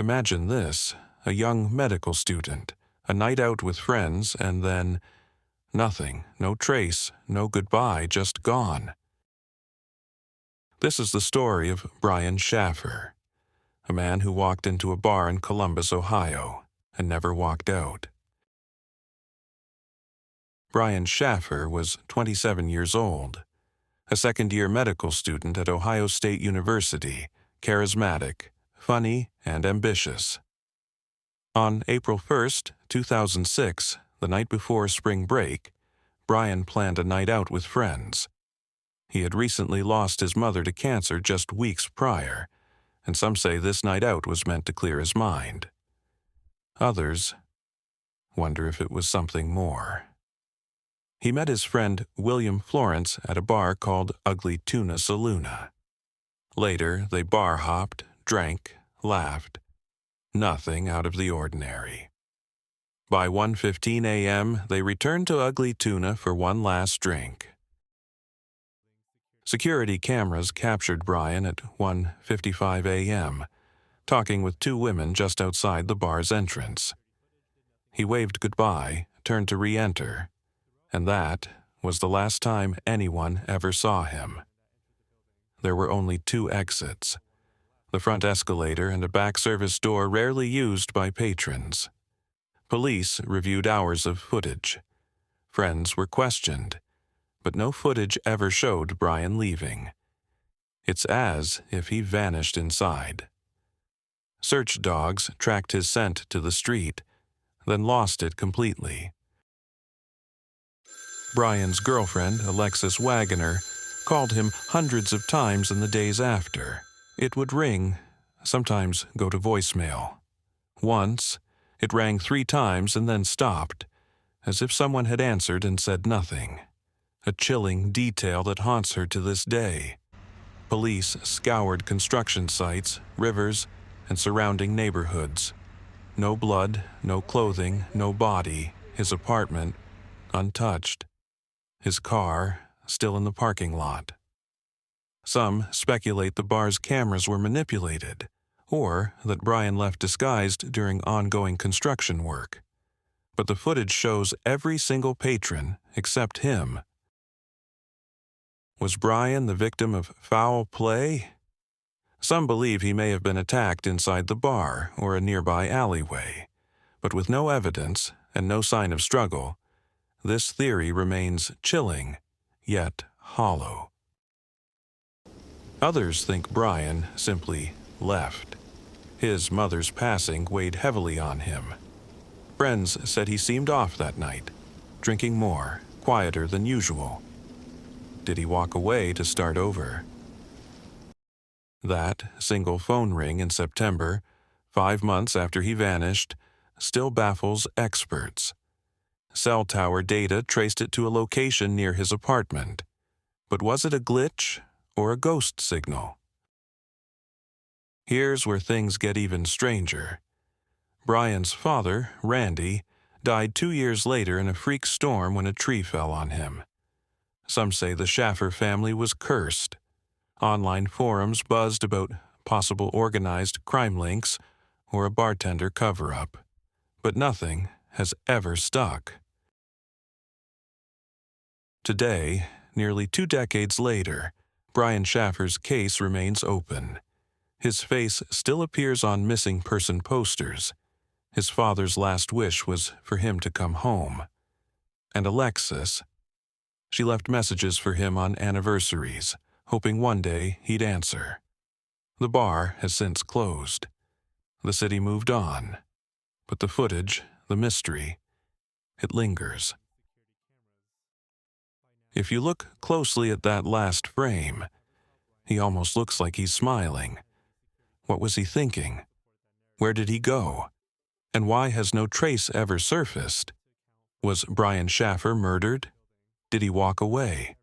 Imagine this, a young medical student, a night out with friends, and then nothing, no trace, no goodbye, just gone. This is the story of Brian Shaffer, a man who walked into a bar in Columbus, Ohio, and never walked out. Brian Shaffer was 27 years old, a second-year medical student at Ohio State University, charismatic, funny, and ambitious. On April 1st, 2006, the night before spring break, Brian planned a night out with friends. He had recently lost his mother to cancer just weeks prior, and some say this night out was meant to clear his mind. Others wonder if it was something more. He met his friend William Florence at a bar called Ugly Tuna Saloona. Later, they bar hopped, drank, laughed. Nothing out of the ordinary. By 1:15 a.m., they returned to Ugly Tuna for one last drink. Security cameras captured Brian at 1:55 a.m., talking with two women just outside the bar's entrance. He waved goodbye, turned to re-enter, and that was the last time anyone ever saw him. There were only two exits, the front escalator and a back service door rarely used by patrons. Police reviewed hours of footage. Friends were questioned, but no footage ever showed Brian leaving. It's as if he vanished inside. Search dogs tracked his scent to the street, then lost it completely. Brian's girlfriend, Alexis Wagoner, called him hundreds of times in the days after. It would ring, sometimes go to voicemail. Once, it rang 3 times and then stopped, as if someone had answered and said nothing. A chilling detail that haunts her to this day. Police scoured construction sites, rivers, and surrounding neighborhoods. No blood, no clothing, no body, his apartment untouched. His car still in the parking lot. Some speculate the bar's cameras were manipulated, or that Brian left disguised during ongoing construction work. But the footage shows every single patron except him. Was Brian the victim of foul play? Some believe he may have been attacked inside the bar or a nearby alleyway, but with no evidence and no sign of struggle, this theory remains chilling, yet hollow. Others think Brian simply left. His mother's passing weighed heavily on him. Friends said he seemed off that night, drinking more, quieter than usual. Did he walk away to start over? That single phone ring in September, 5 months after he vanished, still baffles experts. Cell tower data traced it to a location near his apartment. But was it a glitch or a ghost signal? Here's where things get even stranger. Brian's father, Randy, died 2 years later in a freak storm when a tree fell on him. Some say the Shaffer family was cursed. Online forums buzzed about possible organized crime links or a bartender cover-up. But nothing has ever stuck. Today, nearly 2 decades later, Brian Shaffer's case remains open. His face still appears on missing person posters. His father's last wish was for him to come home. And Alexis, she left messages for him on anniversaries, hoping one day he'd answer. The bar has since closed. The city moved on. But the footage, the mystery, it lingers. If you look closely at that last frame, he almost looks like he's smiling. What was he thinking? Where did he go? And why has no trace ever surfaced? Was Brian Shaffer murdered? Did he walk away?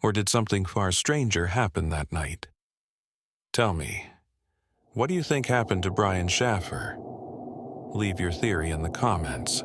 Or did something far stranger happen that night? Tell me, what do you think happened to Brian Shaffer? Leave your theory in the comments.